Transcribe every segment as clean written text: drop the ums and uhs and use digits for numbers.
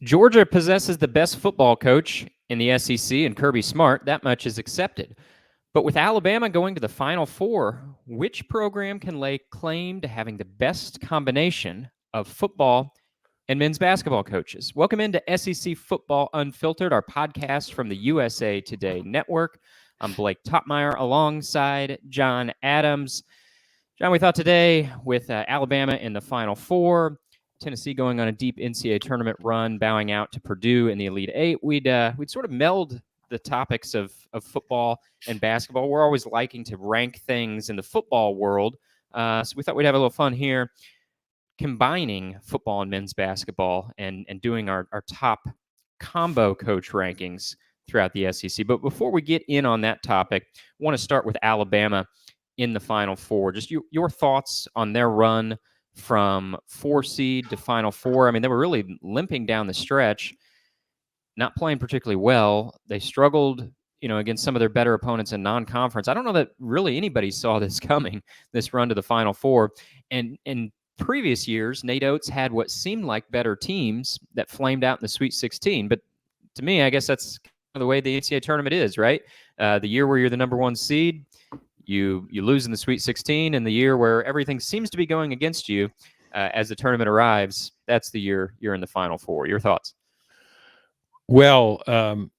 Georgia possesses the best football coach in the SEC and Kirby Smart. That much is accepted. But with Alabama going to the Final Four, which program can lay claim to having the best combination of football and men's basketball coaches? Welcome into SEC Football Unfiltered, our podcast from the USA Today Network. I'm Blake Toppmeyer alongside John Adams. John, we thought today with Alabama in the Final Four, Tennessee going on a deep NCAA tournament run, bowing out to Purdue in the Elite Eight, we'd sort of meld the topics of football and basketball. We're always liking to rank things in the football world, so we thought we'd have a little fun here, combining football and men's basketball and doing our top combo coach rankings throughout the SEC. But before we get in on that topic, I want to start with Alabama in the Final Four. Just your thoughts on their run from 4 seed to Final Four. I mean, they were really limping down the stretch, not playing particularly well. They struggled, against some of their better opponents in non-conference. I don't know that really anybody saw this coming, this run to the Final Four. And in previous years, Nate Oates had what seemed like better teams that flamed out in the Sweet 16. But to me, I guess that's the way the NCAA tournament is, right? The year where you're the number 1 seed, you lose in the Sweet 16, and the year where everything seems to be going against you as the tournament arrives, that's the year you're in the Final Four. Your thoughts? Well, when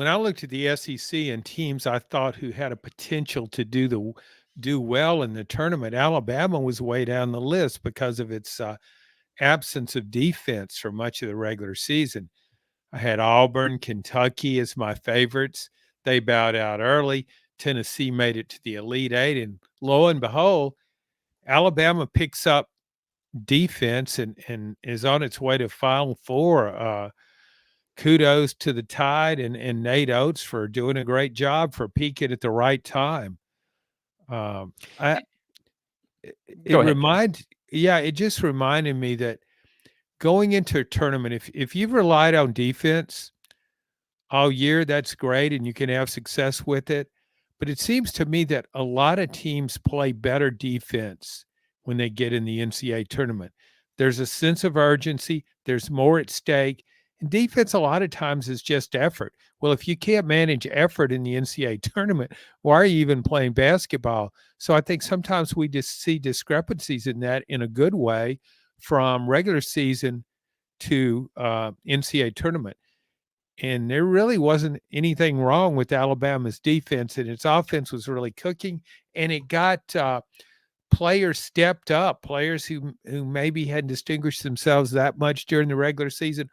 I looked at the SEC and teams I thought who had a potential to do well in the tournament, Alabama was way down the list because of its absence of defense for much of the regular season. I had Auburn, Kentucky as my favorites. They bowed out early. Tennessee made it to the Elite Eight, and lo and behold, Alabama picks up defense and is on its way to Final Four. Kudos to the Tide and Nate Oates for doing a great job for peaking at the right time. It just reminded me that going into a tournament, if you've relied on defense all year, that's great, and you can have success with it. But it seems to me that a lot of teams play better defense when they get in the NCAA tournament. There's a sense of urgency. There's more at stake. And defense a lot of times is just effort. Well, if you can't manage effort in the NCAA tournament, why are you even playing basketball? So I think sometimes we just see discrepancies in that in a good way from regular season to NCAA tournament. And there really wasn't anything wrong with Alabama's defense, and its offense was really cooking. And it got players stepped up, players who maybe hadn't distinguished themselves that much during the regular season.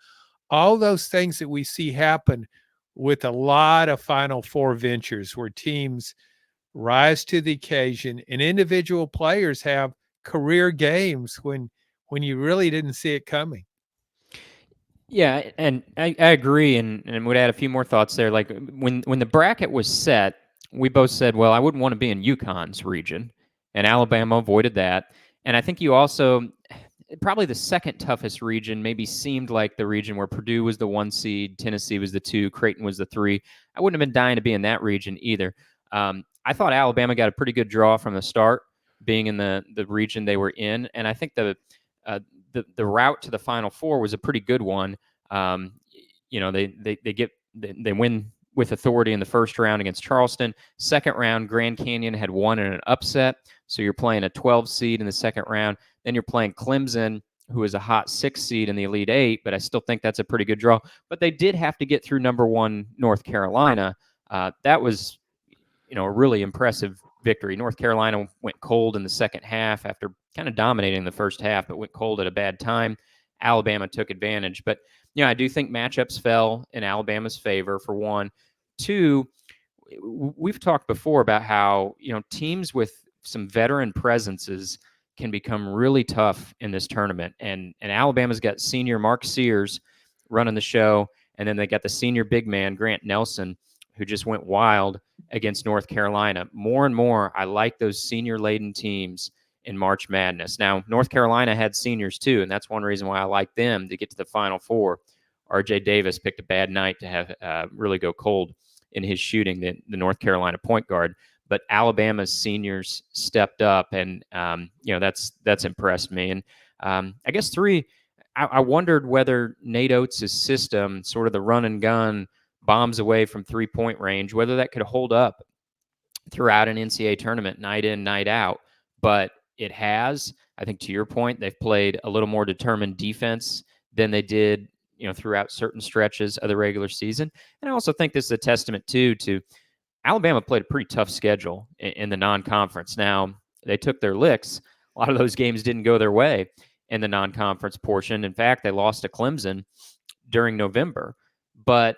All those things that we see happen with a lot of Final Four ventures where teams rise to the occasion and individual players have career games when you really didn't see it coming. Yeah, and I agree, and would add a few more thoughts there. Like when the bracket was set, we both said, well, I wouldn't want to be in UConn's region, and Alabama avoided that. And I think you also, probably the second toughest region maybe seemed like the region where Purdue was the 1 seed, Tennessee was the 2, Creighton was the 3. I wouldn't have been dying to be in that region either. I thought Alabama got a pretty good draw from the start, being in the region they were in, and I think the route to the Final Four was a pretty good one. They win with authority in the first round against Charleston. Second round, Grand Canyon had won in an upset, so you're playing a 12 seed in the second round. Then you're playing Clemson, who is a hot 6 seed in the Elite Eight, but I still think that's a pretty good draw. But they did have to get through number 1 North Carolina. That was, a really impressive victory. North Carolina went cold in the second half after kind of dominating the first half, but went cold at a bad time. Alabama took advantage. But, I do think matchups fell in Alabama's favor, for one. 2, we've talked before about how, teams with some veteran presences can become really tough in this tournament. And Alabama's got senior Mark Sears running the show, and then they got the senior big man, Grant Nelson, who just went wild against North Carolina. More and more, I like those senior-laden teams in March Madness. Now, North Carolina had seniors too, and that's one reason why I like them to get to the Final Four. R.J. Davis picked a bad night to have really go cold in his shooting, the North Carolina point guard. But Alabama's seniors stepped up, and that's impressed me. And I guess 3, I wondered whether Nate Oates' system, sort of the run and gun, bombs away from 3-point range, whether that could hold up throughout an NCAA tournament, night in, night out. But it has. I think to your point, they've played a little more determined defense than they did, throughout certain stretches of the regular season. And I also think this is a testament too to Alabama played a pretty tough schedule in the non-conference. Now, they took their licks. A lot of those games didn't go their way in the non-conference portion. In fact, they lost to Clemson during November. But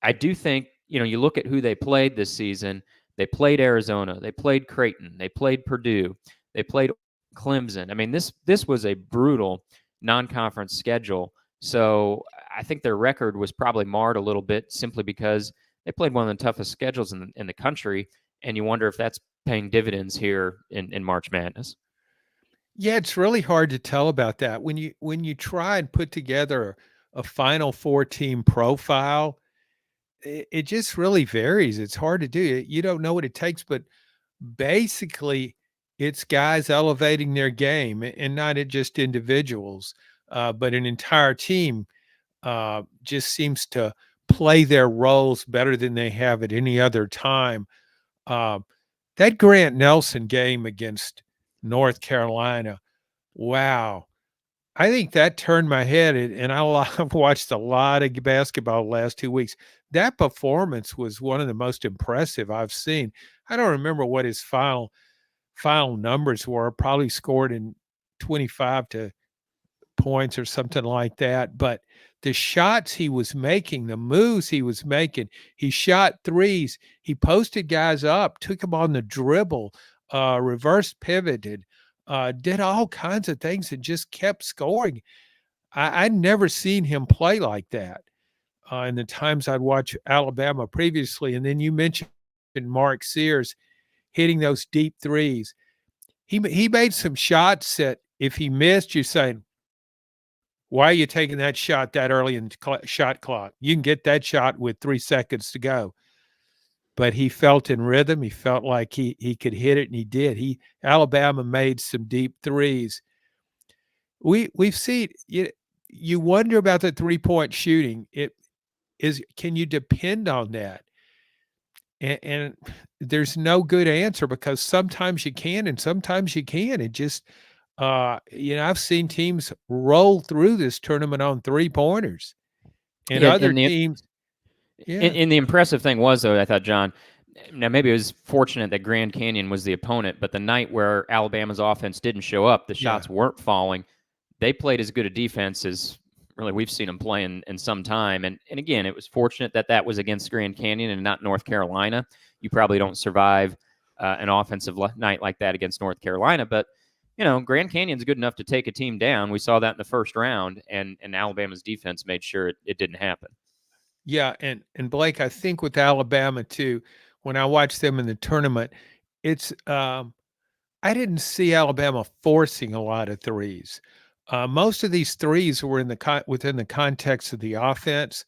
I do think, you look at who they played this season. They played Arizona. They played Creighton. They played Purdue. They played Clemson. I mean, this was a brutal non-conference schedule. So I think their record was probably marred a little bit simply because they played one of the toughest schedules in the country, and you wonder if that's paying dividends here in March Madness. Yeah, it's really hard to tell about that. When you try and put together a Final Four team profile, it just really varies. It's hard to do. You don't know what it takes, but basically, it's guys elevating their game, and not just individuals, but an entire team just seems to play their roles better than they have at any other time. Uh, that Grant Nelson game against North Carolina, wow. I think that turned my head, and I've watched a lot of basketball the last 2 weeks. That performance was one of the most impressive I've seen. I don't remember what his final numbers were, probably scored in 25 to points or something like that, but the shots he was making, the moves he was making, he shot threes, he posted guys up, took them on the dribble, reverse pivoted, did all kinds of things and just kept scoring. I'd never seen him play like that in the times I'd watched Alabama previously. And then you mentioned Mark Sears hitting those deep threes. He made some shots that if he missed, you're saying, why are you taking that shot that early in the shot clock? You can get that shot with 3 seconds to go. But he felt in rhythm. He felt like he could hit it, and he did. Alabama made some deep threes. We've seen you wonder about the 3-point shooting. Can you depend on that? And there's no good answer, because sometimes you can and sometimes you can't. It just I've seen teams roll through this tournament on 3-pointers, and other teams. Yeah. And the impressive thing was, though, I thought, John, now maybe it was fortunate that Grand Canyon was the opponent, but the night where Alabama's offense didn't show up, the shots weren't falling. They played as good a defense as really we've seen them play in some time. And again, it was fortunate that was against Grand Canyon and not North Carolina. You probably don't survive an offensive night like that against North Carolina, but Grand Canyon's good enough to take a team down. We saw that in the first round, and Alabama's defense made sure it didn't happen. Yeah, and Blake, I think with Alabama too, when I watched them in the tournament, it's I didn't see Alabama forcing a lot of threes. Most of these threes were within the context of the offense,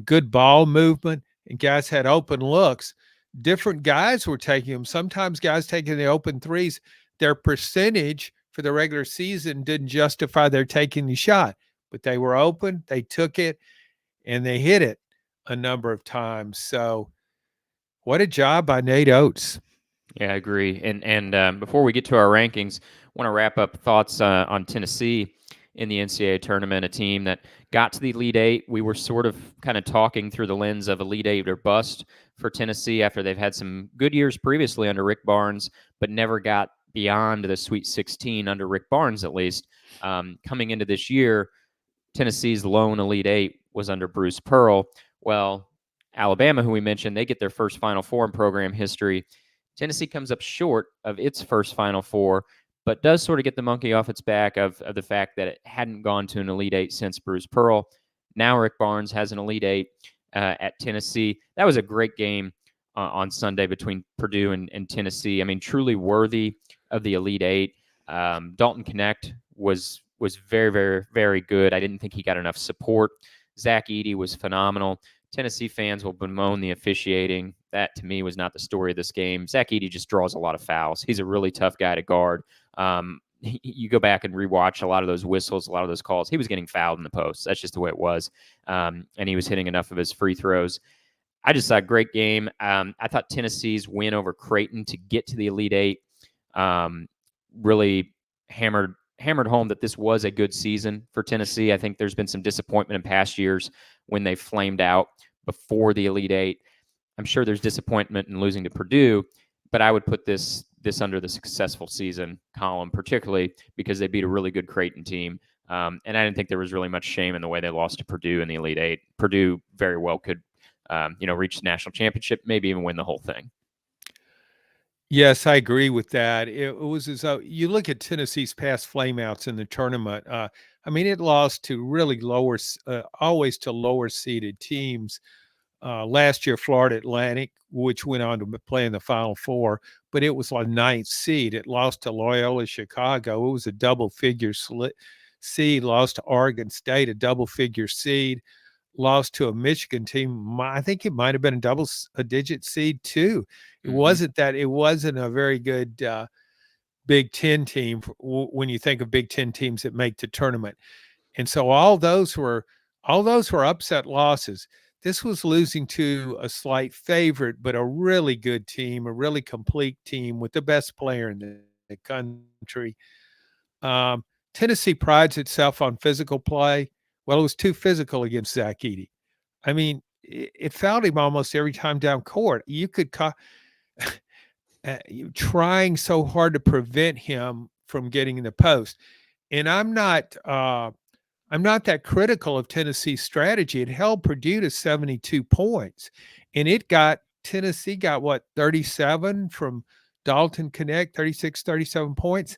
good ball movement, and guys had open looks. Different guys were taking them. Sometimes guys taking the open threes, their percentage for the regular season didn't justify their taking the shot, but they were open, they took it, and they hit it a number of times. So what a job by Nate Oates. Yeah, I agree. And before we get to our rankings, I want to wrap up thoughts on Tennessee in the NCAA tournament, a team that got to the Elite Eight. We were sort of kind of talking through the lens of Elite Eight or bust for Tennessee after they've had some good years previously under Rick Barnes, but never got beyond the Sweet 16 under Rick Barnes, at least. Coming into this year, Tennessee's lone Elite Eight was under Bruce Pearl. Well, Alabama, who we mentioned, they get their first Final Four in program history. Tennessee comes up short of its first Final Four, but does sort of get the monkey off its back of the fact that it hadn't gone to an Elite Eight since Bruce Pearl. Now Rick Barnes has an Elite Eight at Tennessee. That was a great game on Sunday between Purdue and Tennessee. I mean, truly worthy of the Elite Eight. Dalton Knecht was very, very, very good. I didn't think he got enough support. Zach Edey was phenomenal. Tennessee fans will bemoan the officiating. That, to me, was not the story of this game. Zach Edey just draws a lot of fouls. He's a really tough guy to guard. you go back and rewatch a lot of those whistles, a lot of those calls. He was getting fouled in the post. That's just the way it was. And he was hitting enough of his free throws. I just saw a great game. I thought Tennessee's win over Creighton to get to the Elite Eight really hammered home that this was a good season for Tennessee. I think there's been some disappointment in past years when they flamed out before the Elite Eight. I'm sure there's disappointment in losing to Purdue, but I would put this under the successful season column, particularly because they beat a really good Creighton team. And I didn't think there was really much shame in the way they lost to Purdue in the Elite Eight. Purdue very well could, reach the national championship, maybe even win the whole thing. Yes, I agree with that. It was as though you look at Tennessee's past flameouts in the tournament. It lost to really always to lower seeded teams. Last year, Florida Atlantic, which went on to play in the Final Four, but it was a ninth seed. It lost to Loyola Chicago. It was a double-figure seed. Lost to Oregon State, a double-figure seed. Lost to a Michigan team. I think it might have been a digit seed too. It wasn't a very good Big Ten team when you think of Big Ten teams that make the tournament. And so all those were upset losses. This was losing to a slight favorite, but a really good team, a really complete team with the best player in the country. Tennessee prides itself on physical play. Well, it was too physical against Zach Edey. It fouled him almost every time down court. You could trying so hard to prevent him from getting in the post. And I'm not that critical of Tennessee's strategy. It held Purdue to 72 points, and Tennessee got 37 from Dalton Connect, 36, 37 points.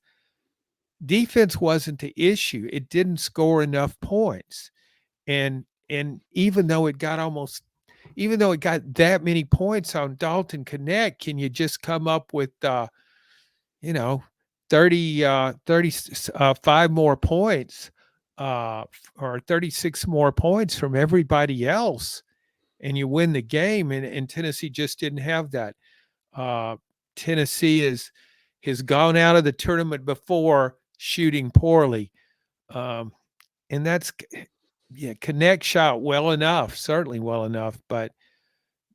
Defense wasn't the issue. It didn't score enough points. And even though it got that many points on Dalton Connect, can you just come up with 35 more points or 36 more points from everybody else and you win the game? And Tennessee just didn't have that. Tennessee has gone out of the tournament before shooting poorly. And that's, Connect shot well enough, certainly well enough, but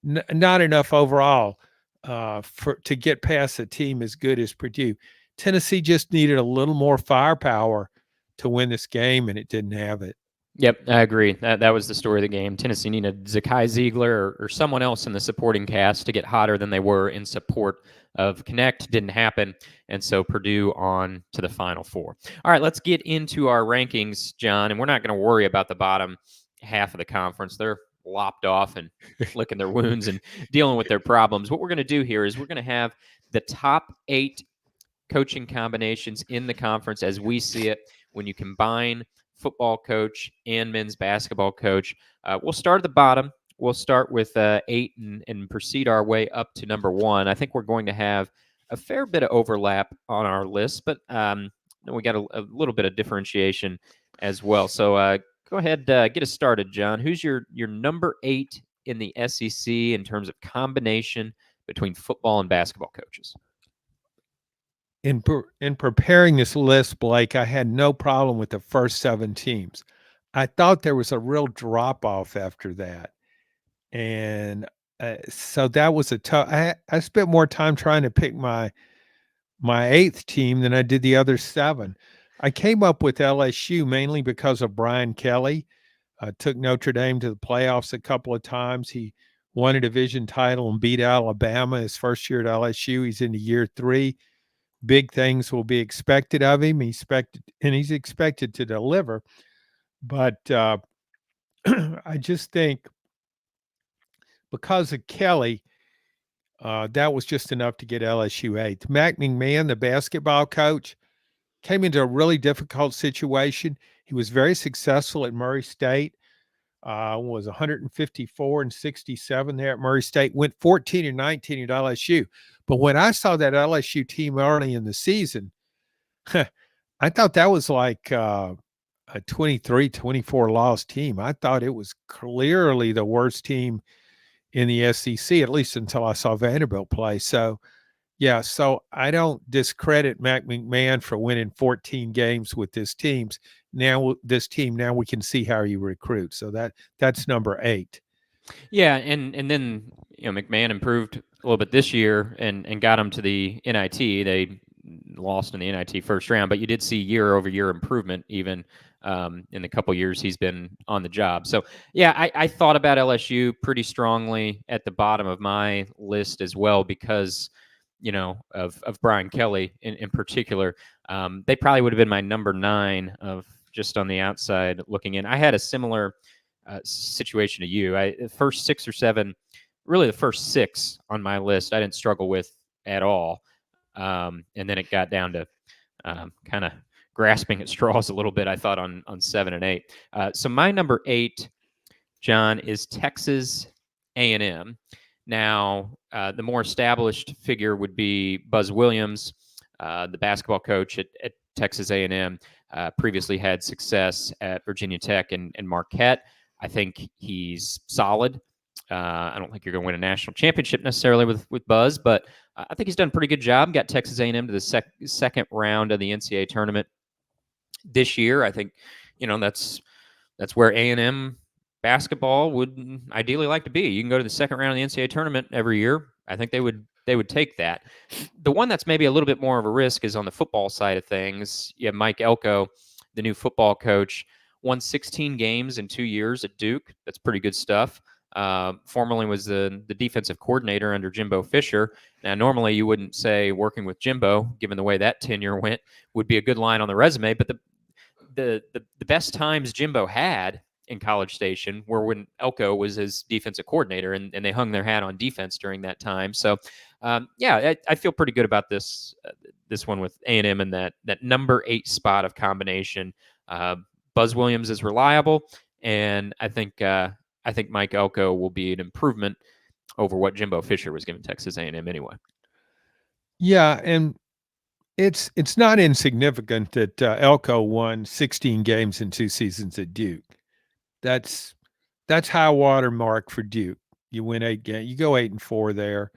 not enough overall to get past a team as good as Purdue. Tennessee just needed a little more firepower to win this game, and it didn't have it. Yep, I agree. That was the story of the game. Tennessee needed Zakai Ziegler or someone else in the supporting cast to get hotter than they were in support of Connect. Didn't happen, and so Purdue on to the Final Four. All right, let's get into our rankings, John, and we're not going to worry about the bottom half of the conference. They're lopped off and licking their wounds and dealing with their problems. What we're going to do here is we're going to have the top 8 coaching combinations in the conference as we see it when you combine football coach and men's basketball coach. We'll start at the bottom. We'll start with 8 and proceed our way up to number 1. I think we're going to have a fair bit of overlap on our list, but we got a little bit of differentiation as well. So go ahead, get us started, John. Who's your number 8 in the SEC in terms of combination between football and basketball coaches? In preparing this list, Blake, I had no problem with the first 7 teams. I thought there was a real drop-off after that. And so that was a tough – I spent more time trying to pick my 8th team than I did the other 7. I came up with LSU mainly because of Brian Kelly. Took Notre Dame to the playoffs a couple of times. He won a division title and beat Alabama his first year at LSU. He's into year 3. Big things will be expected of him. He's expected to deliver. But I just think because of Kelly, that was just enough to get LSU 8th. Mac McMahon, the basketball coach, came into a really difficult situation. He was very successful at Murray State. Was 154 and 67 there at Murray State. Went 14 and 19 at LSU. But when I saw that LSU team early in the season, I thought that was like a 23-24 loss team. I thought it was clearly the worst team in the SEC, at least until I saw Vanderbilt play. So, Yeah, so I don't discredit Mac McMahon for winning 14 games with this teams. Now we can see how he recruits. So that's number 8. Yeah, and then McMahon improved a little bit this year and got him to the NIT. They lost in the NIT first round, but you did see year over year improvement even in the couple years he's been on the job. So yeah, I thought about LSU pretty strongly at the bottom of my list as well because of Brian Kelly in particular. They probably would have been my number 9 of just on the outside looking in. I had a similar situation to you. The first 6 or 7, really the first 6 on my list, I didn't struggle with at all. And then it got down to kind of grasping at straws a little bit, I thought, on 7 and 8. So my number 8, John, is Texas A&M. Now, the more established figure would be Buzz Williams, the basketball coach at Texas A&M. Previously had success at Virginia Tech and Marquette. I think he's solid. I don't think you're going to win a national championship necessarily with Buzz, but I think he's done a pretty good job. Got Texas A&M to the second round of the NCAA tournament this year. I think that's where A&M basketball would ideally like to be. You can go to the second round of the NCAA tournament every year. I think they would take that. The one that's maybe a little bit more of a risk is on the football side of things. You have Mike Elko, the new football coach, won 16 games in 2 years at Duke. That's pretty good stuff. Formerly was the defensive coordinator under Jimbo Fisher. Now, normally you wouldn't say working with Jimbo, given the way that tenure went, would be a good line on the resume. But the best times Jimbo had in College Station were when Elko was his defensive coordinator, and they hung their hat on defense during that time. So, yeah, I feel pretty good about this one with A&M and that number 8 spot of combination. Buzz Williams is reliable, and I think Mike Elko will be an improvement over what Jimbo Fisher was giving Texas A&M anyway. Yeah, and it's not insignificant that Elko won 16 games in 2 seasons at Duke. That's high water mark for Duke. You win 8 games, you go 8-4 there.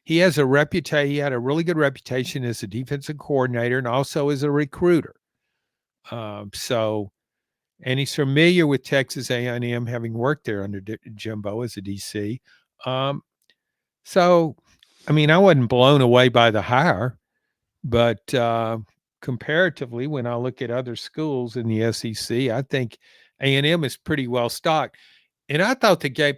He has a reputation. He had a really good reputation as a defensive coordinator and also as a recruiter. And he's familiar with Texas A&M, having worked there under Jimbo as a DC. So, I mean, I wasn't blown away by the hire, but comparatively, when I look at other schools in the SEC, I think A&M is pretty well stocked. And I thought the game,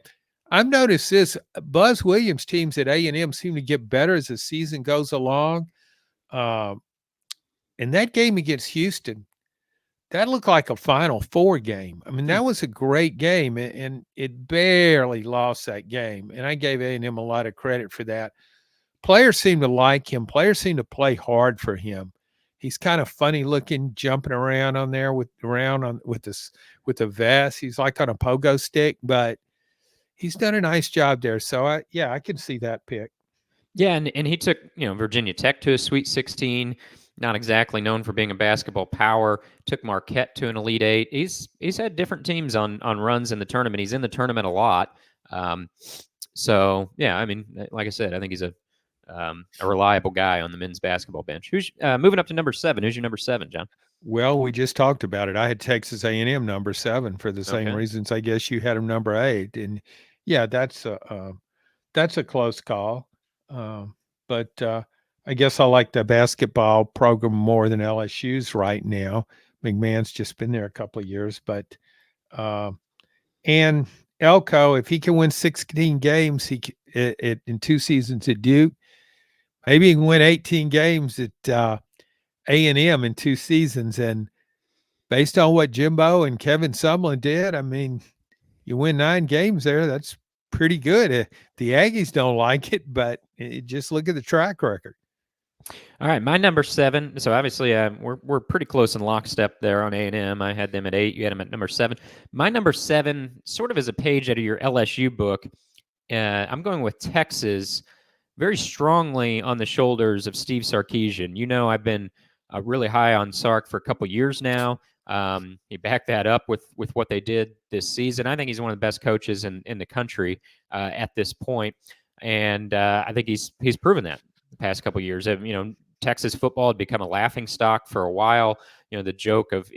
I've noticed this, Buzz Williams teams at A&M seem to get better as the season goes along. And that game against Houston, that looked like a Final Four game. I mean, that was a great game, and it barely lost that game. And I gave A&M a lot of credit for that. Players seem to like him. Players seem to play hard for him. He's kind of funny looking, jumping around on there with the vest. He's like on a pogo stick, but he's done a nice job there. So I can see that pick. Yeah, and he took Virginia Tech to a Sweet 16. Not exactly known for being a basketball power. Took Marquette to an Elite 8. He's had different teams on runs in the tournament. He's in the tournament a lot. So yeah, I mean, like I said, I think he's a reliable guy on the men's basketball bench. Who's moving up to number 7? Who's your number 7, John? Well, we just talked about it. I had Texas A&M number 7 for the same reasons. I guess you had him number 8, and yeah, that's a close call. But I guess I like the basketball program more than LSU's right now. McMahon's just been there a couple of years, but and Elko, if he can win 16 games, in 2 seasons at Duke, maybe he can win 18 games at A&M in 2 seasons. And based on what Jimbo and Kevin Sumlin did, I mean, you win 9 games there. That's pretty good. The Aggies don't like it, but just look at the track record. All right, my number 7. So obviously, we're pretty close in lockstep there on A&M. I had them at 8. You had them at number 7. My number 7, sort of as a page out of your LSU book. I'm going with Texas, very strongly on the shoulders of Steve Sarkisian. I've been really high on Sark for a couple years now. He backed that up with what they did this season. I think he's one of the best coaches in the country at this point, and I think he's proven that. the past couple of years. Texas football had become a laughing stock for a while. The joke of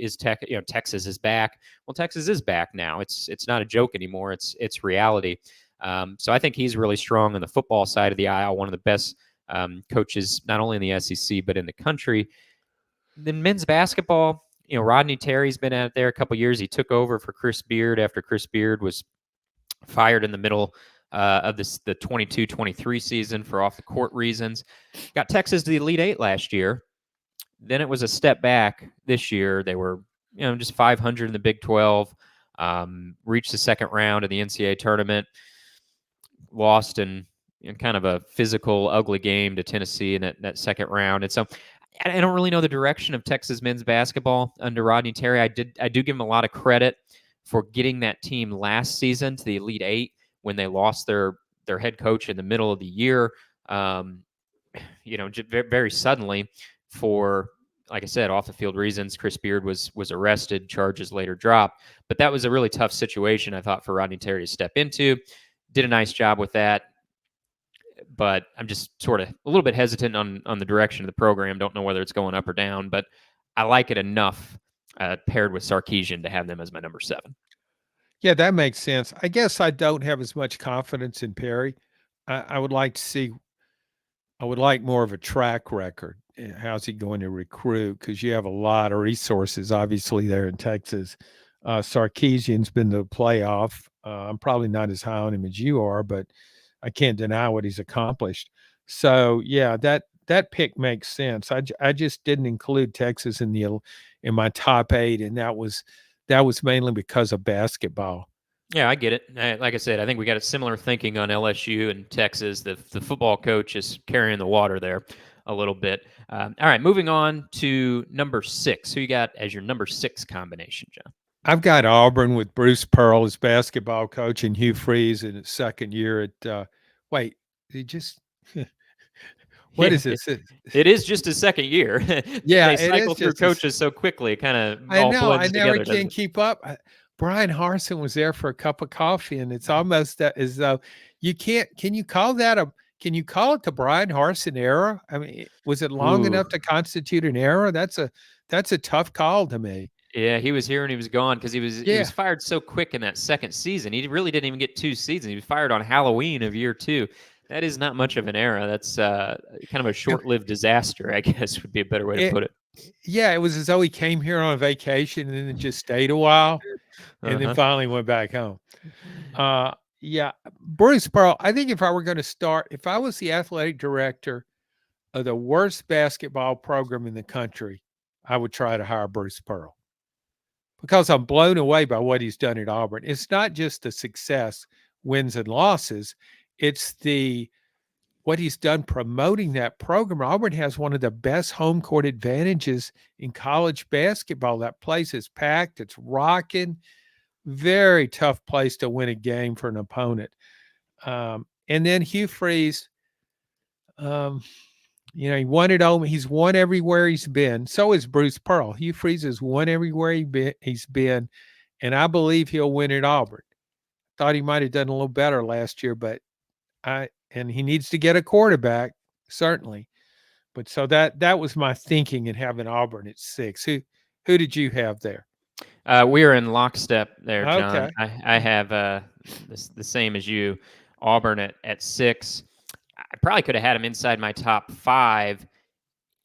Texas is back. Well, Texas is back now. It's not a joke anymore. It's reality. So I think he's really strong on the football side of the aisle. One of the best coaches, not only in the SEC but in the country. Then men's basketball. Rodney Terry's been at it there a couple years. He took over for Chris Beard after Chris Beard was fired in the middle of the 22-23 season for off the court reasons. Got Texas to the Elite Eight last year. Then it was a step back this year. They were just 500 in the Big 12. Reached the second round of the NCAA tournament. Lost in kind of a physical, ugly game to Tennessee in that second round. And so I don't really know the direction of Texas men's basketball under Rodney Terry. I do give him a lot of credit for getting that team last season to the Elite Eight when they lost their head coach in the middle of the year. Very suddenly for, like I said, off the field reasons. Chris Beard was arrested, charges later dropped. But that was a really tough situation, I thought, for Rodney Terry to step into. Did a nice job with that. But I'm just sort of a little bit hesitant on the direction of the program. Don't know whether it's going up or down, but I like it enough paired with Sarkisian to have them as my number 7. Yeah, that makes sense. I guess I don't have as much confidence in Perry. I would like to see. I would like more of a track record. How's he going to recruit? Because you have a lot of resources, obviously, there in Texas. Sarkisian's been to the playoff. I'm probably not as high on him as you are, but I can't deny what he's accomplished. So yeah, that pick makes sense. I just didn't include Texas in my top 8, and that was mainly because of basketball. Yeah, I get it. Like I said, I think we got a similar thinking on LSU and Texas. The football coach is carrying the water there a little bit. All right, moving on to number 6. Who you got as your number 6 combination, John? I've got Auburn with Bruce Pearl as basketball coach and Hugh Freeze in his second year at wait, he just what is this? It is just his second year. Yeah, They it cycle is through just coaches so quickly. It kind of I all know, I blends never together. can keep up. Brian Harsin was there for a cup of coffee, and it's almost as though you can't. Can you call it the Brian Harsin era? I mean, was it long enough to constitute an era? That's a tough call to me. Yeah, he was here and he was gone because he Yeah. was fired so quick in that second season. He really didn't even get 2 seasons. He was fired on Halloween of year 2. That is not much of an era. That's kind of a short-lived disaster, I guess would be a better way to put it. Yeah, it was as though he came here on vacation and then just stayed a while and then finally went back home. Yeah, Bruce Pearl, I think if I were going to start, if I was the athletic director of the worst basketball program in the country, I would try to hire Bruce Pearl because I'm blown away by what he's done at Auburn. It's not just the success, wins and losses. It's what he's done promoting that program. Auburn has one of the best home court advantages in college basketball. That place is packed. It's rocking. Very tough place to win a game for an opponent. And then Hugh Freeze, he won it all. He's won everywhere he's been. So is Bruce Pearl. Hugh Freeze has won everywhere he's been, and I believe he'll win at Auburn. Thought he might have done a little better last year, but and he needs to get a quarterback, certainly. But so that was my thinking in having Auburn at 6. Who did you have there? We are in lockstep there, John. Okay. I have the same as you, Auburn at 6. I probably could have had him inside my top 5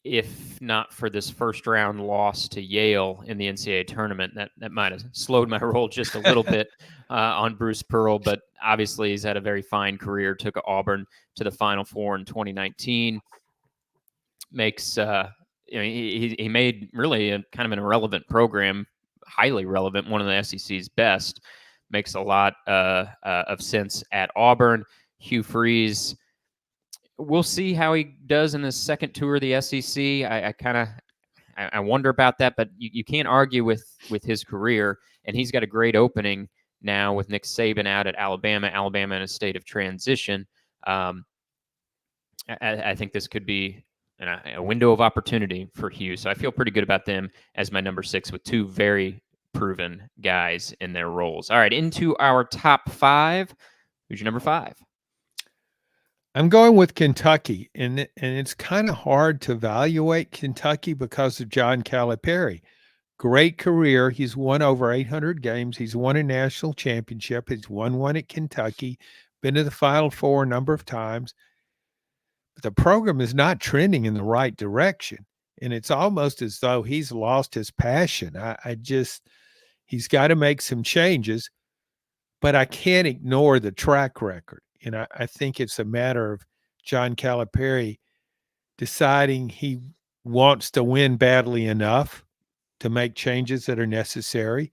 if not for this first round loss to Yale in the NCAA tournament. That might have slowed my roll just a little bit on Bruce Pearl, but obviously he's had a very fine career. Took Auburn to the Final Four in 2019. Makes he made really a kind of an irrelevant program highly relevant, one of the SEC's best. Makes a lot of sense at Auburn. Hugh Freeze, we'll see how he does in the second tour of the SEC. I wonder about that, but you can't argue with his career, and he's got a great opening now with Nick Saban out at Alabama. Alabama in a state of transition. I think this could be a window of opportunity for Hugh. So I feel pretty good about them as my number 6 with 2 very proven guys in their roles. All right, into our top 5. Who's your number 5? I'm going with Kentucky, and it's kind of hard to evaluate Kentucky because of John Calipari. Great career. He's won over 800 games. He's won a national championship. He's won one at Kentucky, been to the Final Four a number of times. But the program is not trending in the right direction. And it's almost as though he's lost his passion. I just, he's got to make some changes, but I can't ignore the track record. And I think it's a matter of John Calipari deciding he wants to win badly enough to make changes that are necessary.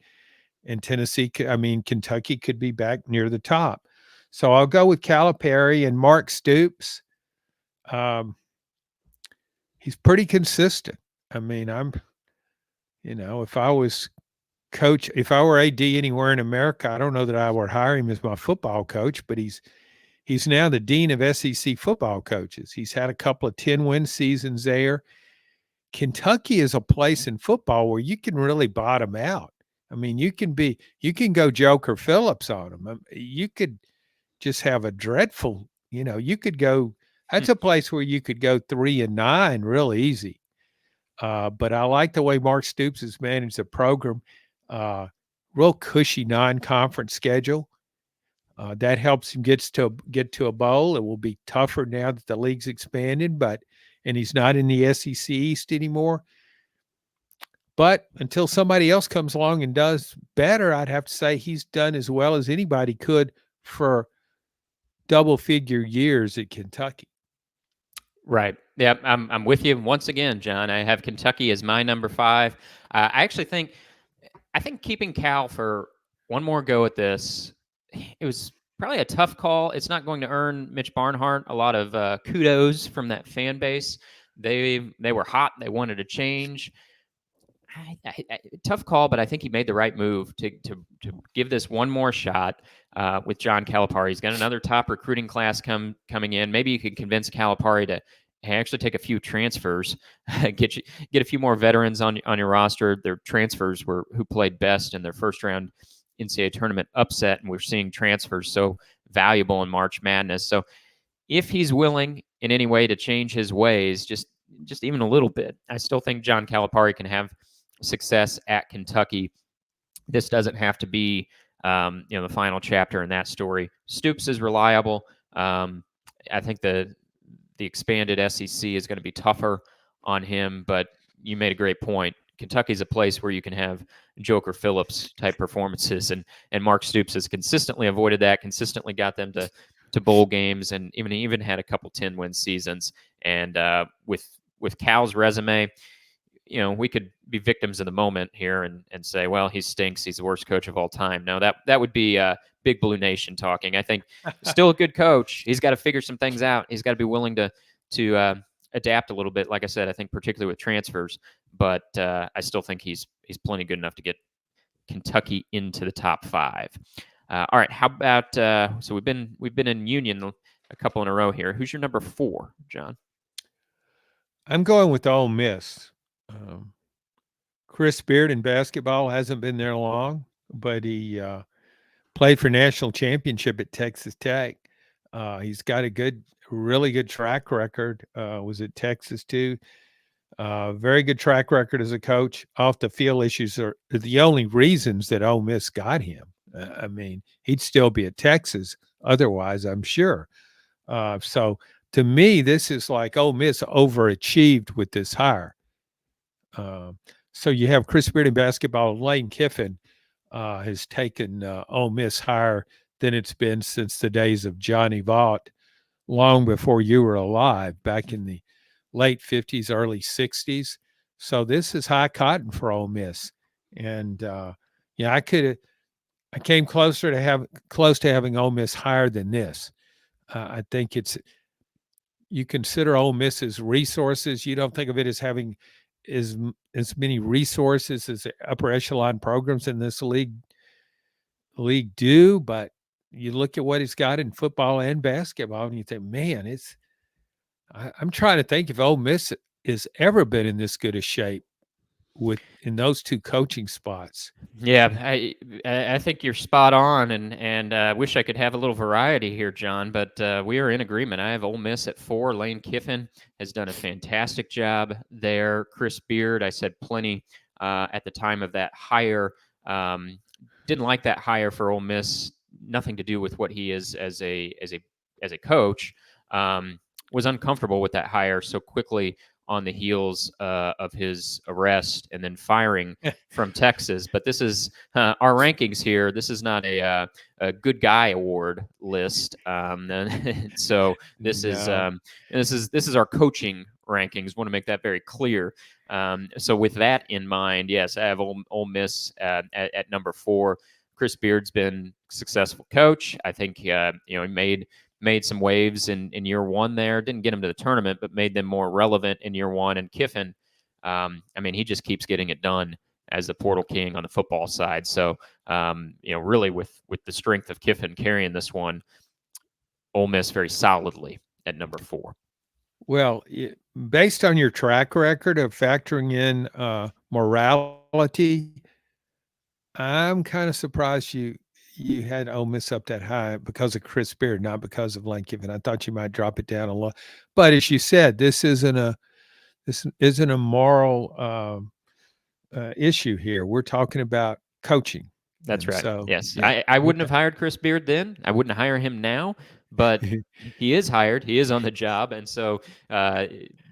And Kentucky could be back near the top. So I'll go with Calipari and Mark Stoops. Um, he's pretty consistent. I mean, if I was if I were AD anywhere in America, I don't know that I would hire him as my football coach, but he's now the dean of SEC football coaches. He's had a couple of 10-win seasons there. Kentucky is a place in football where you can really bottom out. I mean, you can go Joker Phillips on them. You could just have a dreadful, you could go. That's a place where you could go 3-9 real easy. But I like the way Mark Stoops has managed the program. Real cushy non-conference schedule. That helps him get to a bowl. It will be tougher now that the league's expanded, and he's not in the SEC East anymore. But until somebody else comes along and does better, I'd have to say he's done as well as anybody could for double-figure years at Kentucky. Right. Yeah, I'm with you once again, John. I have Kentucky as my number 5. I actually think keeping Cal for one more go at this, it was probably a tough call. It's not going to earn Mitch Barnhart a lot of kudos from that fan base. They were hot. They wanted a change. Tough call, but I think he made the right move to give this one more shot with John Calipari. He's got another top recruiting class coming in. Maybe you could convince Calipari to actually take a few transfers, get a few more veterans on your roster. Their transfers were who played best in their first round NCAA tournament upset, and we're seeing transfers so valuable in March Madness. So if he's willing in any way to change his ways, just even a little bit, I still think John Calipari can have success at Kentucky. This doesn't have to be the final chapter in that story. Stoops is reliable. I think the expanded SEC is going to be tougher on him, but you made a great point. Kentucky's a place where you can have Joker Phillips type performances, and Mark Stoops has consistently avoided that, consistently got them to bowl games, and even had a couple 10-win seasons. And with Cal's resume, we could be victims of the moment here and say, well, he stinks. He's the worst coach of all time. No, that would be Big Blue Nation talking. I think still a good coach. He's got to figure some things out. He's got to be willing to adapt a little bit. Like I said, I think particularly with transfers, but I still think he's plenty good enough to get Kentucky into the top 5. All right, how about so we've been in Union a couple in a row here. Who's your number 4, John? I'm going with Ole Miss. Chris Beard in basketball hasn't been there long, but he played for national championship at Texas Tech. He's got a really good track record. Was at Texas too. Very good track record as a coach. Off the field issues are the only reasons that Ole Miss got him. He'd still be at Texas otherwise, I'm sure. So to me, this is like Ole Miss overachieved with this hire. So you have Chris Beard in basketball. Lane Kiffin has taken Ole Miss higher than it's been since the days of Johnny Vaught, long before you were alive, back in the late 50s, early 60s. So this is high cotton for Ole Miss. And I came close to having Ole Miss higher than this. I think you consider Ole Miss's resources. You don't think of it as having as many resources as upper echelon programs in this league do, but you look at what he's got in football and basketball, and you think, man, I'm trying to think if Ole Miss has ever been in this good a shape in those two coaching spots. Yeah, I think you're spot on, and wish I could have a little variety here, John. But we are in agreement. I have Ole Miss at 4. Lane Kiffin has done a fantastic job there. Chris Beard, I said plenty at the time of that hire. Didn't like that hire for Ole Miss. Nothing to do with what he is as a coach. Was uncomfortable with that hire so quickly on the heels of his arrest and then firing from Texas. But this is our rankings here. This is not a good guy award list. So this is No. this is our coaching rankings. Want to make that very clear. So with that in mind, yes, I have Ole Miss at number 4. Chris Beard's been a successful coach. I think he made some waves in year 1 there. Didn't get them to the tournament, but made them more relevant in year 1. And Kiffin, he just keeps getting it done as the portal king on the football side. So, really with the strength of Kiffin carrying this one, Ole Miss very solidly at number 4. Well, based on your track record of factoring in morality, I'm kind of surprised you had Ole Miss up that high because of Chris Beard, not because of Lane Kiffin. I thought you might drop it down a lot, but as you said, this isn't a moral issue here. We're talking about coaching. That's right. So, yes, yeah. I wouldn't have hired Chris Beard then. I wouldn't hire him now. But he is hired. He is on the job, and so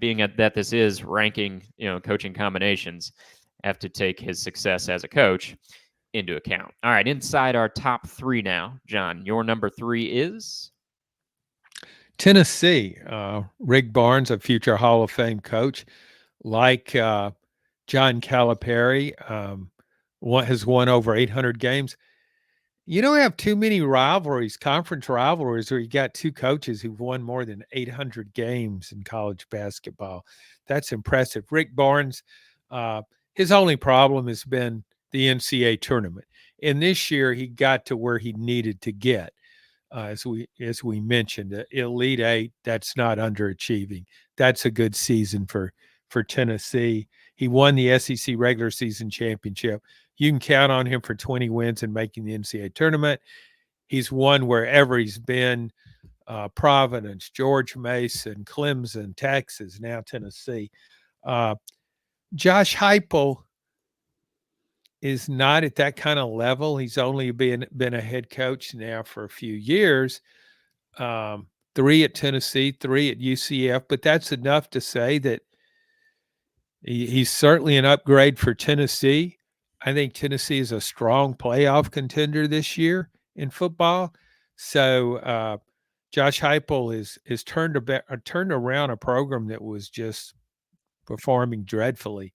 being that this is ranking, coaching combinations, have to take his success as a coach into account. All right, inside our top 3 now, John. Your number 3 is Tennessee. Rick Barnes, a future Hall of Fame coach, like John Calipari, has won over 800 games. You don't have too many rivalries, conference rivalries, where you got 2 coaches who've won more than 800 games in college basketball. That's impressive. Rick Barnes, his only problem has been the NCAA tournament. And this year he got to where he needed to get. As we mentioned, Elite 8, that's not underachieving. That's a good season for Tennessee. He won the SEC regular season championship. You can count on him for 20 wins and making the NCAA tournament. He's won wherever he's been, Providence, George Mason, Clemson, Texas, now Tennessee. Josh Heupel is not at that kind of level. He's only been a head coach now for a few years, 3 at Tennessee, 3 at UCF, but that's enough to say that he's certainly an upgrade for Tennessee. I think Tennessee is a strong playoff contender this year in football. So Josh Heupel is turned around a program that was just performing dreadfully.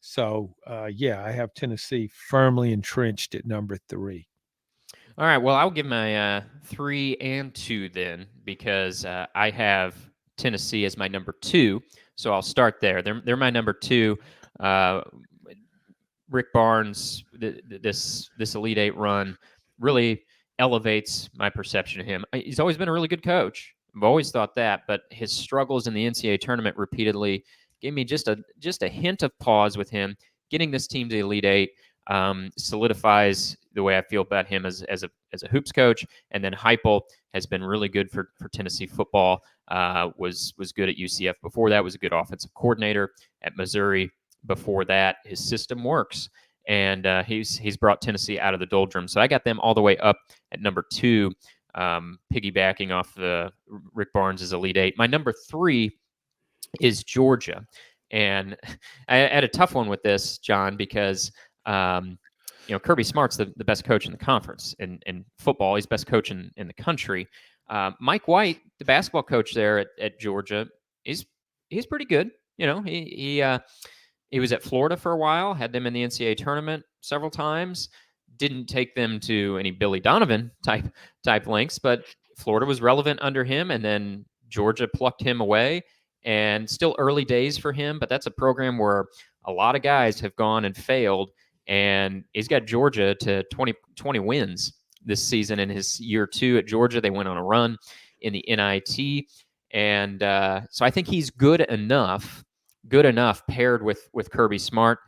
So I have Tennessee firmly entrenched at number 3. All right. Well, I'll give my 3 and 2 then, because I have Tennessee as my number 2. So I'll start there. They're my number 2. Rick Barnes, this Elite 8 run really elevates my perception of him. He's always been a really good coach. I've always thought that, but his struggles in the NCAA tournament repeatedly gave me just a hint of pause with him. Getting this team to the Elite 8 solidifies the way I feel about him as a hoops coach. And then Heupel has been really good for Tennessee football. Was good at UCF before that. Was a good offensive coordinator at Missouri. Before that, his system works, and he's brought Tennessee out of the doldrums. So I got them all the way up at number 2, piggybacking off the Rick Barnes' Elite 8. My number 3 is Georgia, and I had a tough one with this, John, because Kirby Smart's the best coach in the conference in football. He's best coach in the country. Mike White, the basketball coach there at Georgia, he's pretty good. He was at Florida for a while, had them in the NCAA tournament several times. Didn't take them to any Billy Donovan type lengths, but Florida was relevant under him, and then Georgia plucked him away. And still early days for him, but that's a program where a lot of guys have gone and failed, and he's got Georgia to 20 wins this season. In his year 2 at Georgia, they went on a run in the NIT, and so I think he's good enough paired with Kirby Smart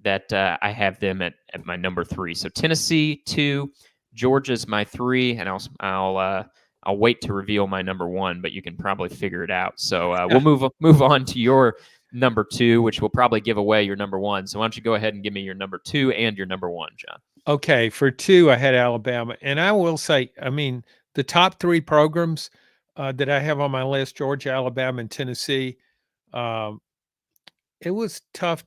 that I have them at my number 3. So Tennessee 2, Georgia's my 3, and I'll wait to reveal my number 1, but you can probably figure it out. So we'll move on to your number 2, which will probably give away your number 1. So why don't you go ahead and give me your number 2 and your number 1, John? Okay, for 2, I had Alabama, and I will say, I mean, the top 3 programs that I have on my list: Georgia, Alabama, and Tennessee. Um, it was tough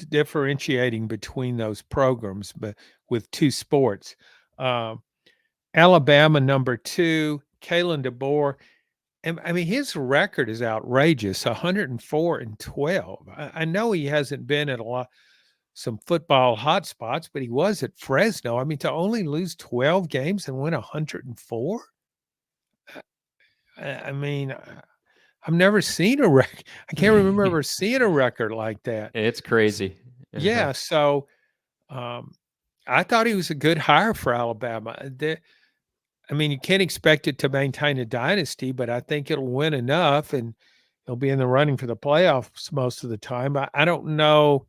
differentiating between those programs, but with 2 sports. Um, Alabama number 2, Kalen DeBoer. And I mean, his record is outrageous, 104-12. I know he hasn't been at some football hotspots, but he was at Fresno. I mean, to only lose 12 games and win 104. I mean, I've never seen a record. I can't remember ever seeing a record like that. It's crazy. Yeah. So I thought he was a good hire for Alabama. I mean, you can't expect it to maintain a dynasty, but I think it'll win enough and he'll be in the running for the playoffs most of the time. I don't know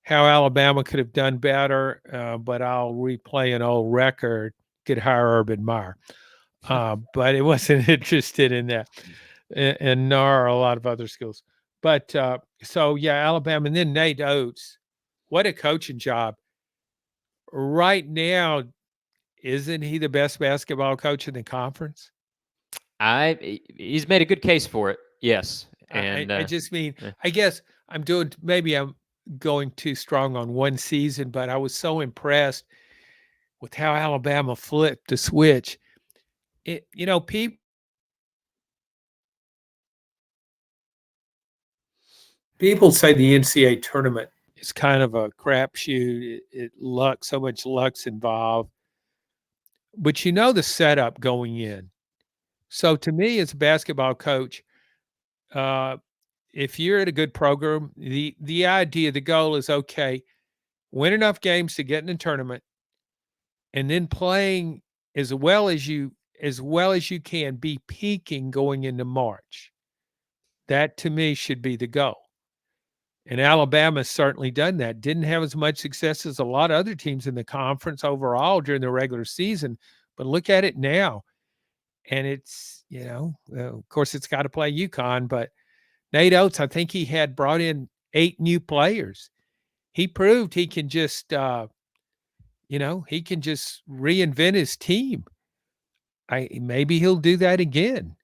how Alabama could have done better, but I'll replay an old record, could hire Urban Meyer. But it wasn't interested in that. And nor are a lot of other schools. But so, yeah, Alabama. And then Nate Oates. What a coaching job. Right now, isn't he the best basketball coach in the conference? He's made a good case for it. Yes. And I just mean, I guess maybe I'm going too strong on one season, but I was so impressed with how Alabama flipped the switch. People say the NCAA tournament is kind of a crapshoot. So much luck's involved. But the setup going in. So to me, as a basketball coach, if you're at a good program, the idea, the goal is, okay, win enough games to get in the tournament, and then playing as well as you can, be peaking going into March. That to me should be the goal. And Alabama's certainly done that. Didn't have as much success as a lot of other teams in the conference overall during the regular season, but look at it now. And it's, of course, it's got to play UConn, but Nate Oates, I think he had brought in 8 new players. He proved he can just, he can just reinvent his team. Maybe he'll do that again.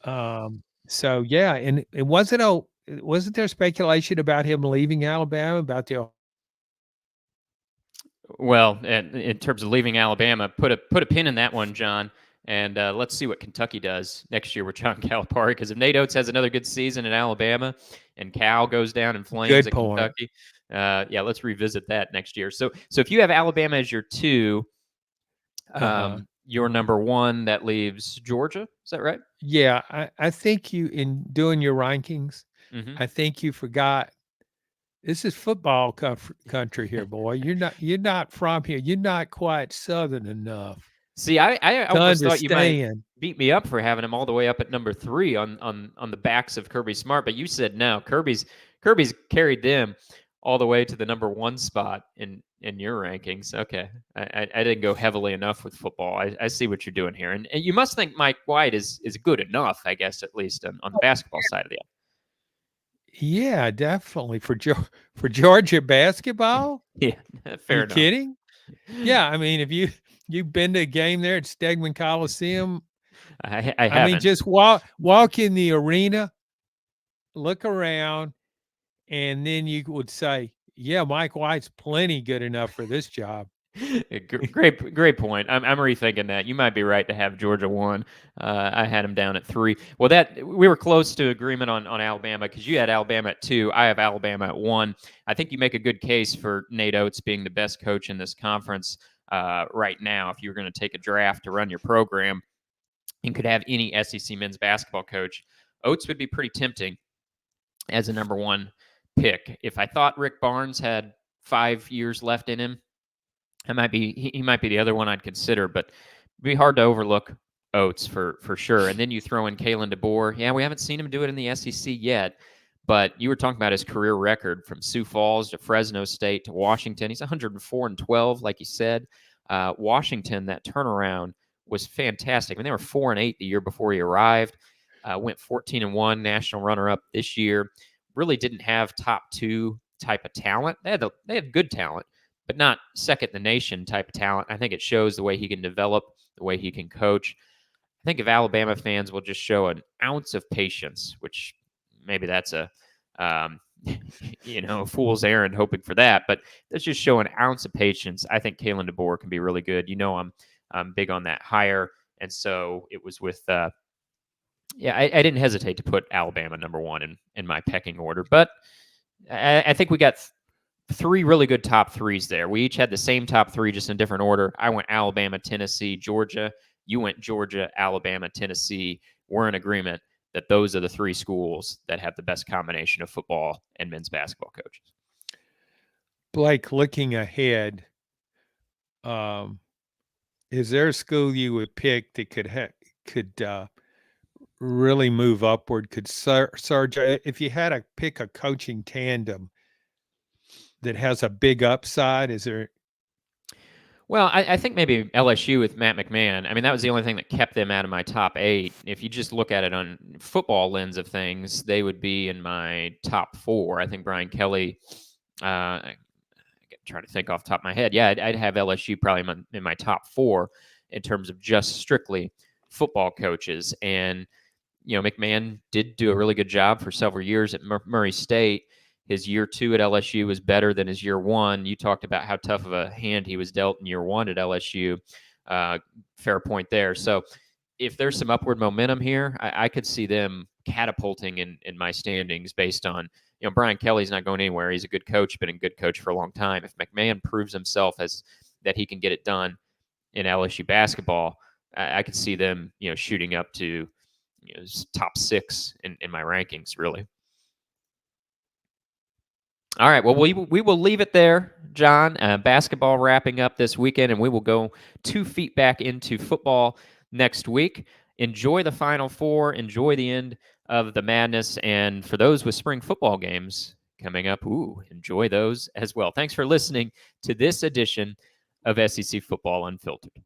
So yeah, and wasn't there speculation about him leaving Alabama, about the Well, in terms of leaving Alabama, put a pin in that one, John, and let's see what Kentucky does next year with John Calipari. Because if Nate Oates has another good season in Alabama, and Cal goes down in flames at Kentucky, yeah, let's revisit that next year. So if you have Alabama as your 2, your number 1, that leaves Georgia. Is that right? Yeah, I think you, in doing your rankings, I think you forgot. This is football country here, boy. You're not from here. You're not quite Southern enough. See, I almost thought you might beat me up for having him all the way up at number 3 on the backs of Kirby Smart, but you said no. Kirby's carried them all the way to the number 1 spot in your rankings. Okay, I didn't go heavily enough with football. I see what you're doing here, and you must think Mike White is good enough, I guess, at least on the basketball side of the. Yeah, definitely for Georgia basketball. Yeah, fair enough. Kidding? Yeah, I mean, if you've been to a game there at Stegman Coliseum, I haven't. I mean, just walk in the arena, look around, and then you would say, "Yeah, Mike White's plenty good enough for this job." Great point. I'm rethinking that. You might be right to have Georgia 1. I had him down at 3. Well, we were close to agreement on Alabama, because you had Alabama at 2. I have Alabama at 1. I think you make a good case for Nate Oates being the best coach in this conference right now. If you were going to take a draft to run your program and could have any SEC men's basketball coach, Oates would be pretty tempting as a number 1 pick. If I thought Rick Barnes had 5 years left in him, he might be the other one I'd consider, but it'd be hard to overlook Oates for sure. And then you throw in Kalen DeBoer. Yeah, we haven't seen him do it in the SEC yet, But you were talking about his career record from Sioux Falls to Fresno State to Washington. He's 104-12, like you said. Washington, that turnaround was fantastic. I mean, they were 4-8 the year before he arrived. Went 14-1, national runner-up this year. Really didn't have top two type of talent. They had good talent, but not second in the nation type of talent. I think it shows the way he can develop, the way he can coach. I think if Alabama fans will just show an ounce of patience, which maybe that's a fool's errand hoping for that, but let's just show an ounce of patience. I think Kalen DeBoer can be really good. I'm big on that hire, and so it was with. I didn't hesitate to put Alabama number one in my pecking order, but I think we got three really good top threes there. We each had the same top three, just in different order. I went Alabama, Tennessee, Georgia. You went Georgia, Alabama, Tennessee. We're in agreement that those are the three schools that have the best combination of football and men's basketball coaches. Blake, looking ahead, is there a school you would pick that could really move upward? Could surge? If you had to pick a coaching tandem that has a big upside, is there? Well, I think maybe LSU with Matt McMahon. I mean, that was the only thing that kept them out of my top 8. If you just look at it on football lens of things, they would be in my top 4. I think Brian Kelly, I'm trying to think off the top of my head. Yeah, I'd have LSU probably in my top 4 in terms of just strictly football coaches. And, McMahon did do a really good job for several years at Murray State. His year 2 at LSU was better than his year 1. You talked about how tough of a hand he was dealt in year 1 at LSU. Fair point there. So if there's some upward momentum here, I could see them catapulting in my standings based on, Brian Kelly's not going anywhere. He's a good coach, been a good coach for a long time. If McMahon proves himself as that he can get it done in LSU basketball, I could see them, shooting up to top 6 in my rankings, really. All right, well, we will leave it there, John. Basketball wrapping up this weekend, and we will go 2 feet back into football next week. Enjoy the Final Four. Enjoy the end of the madness. And for those with spring football games coming up, enjoy those as well. Thanks for listening to this edition of SEC Football Unfiltered.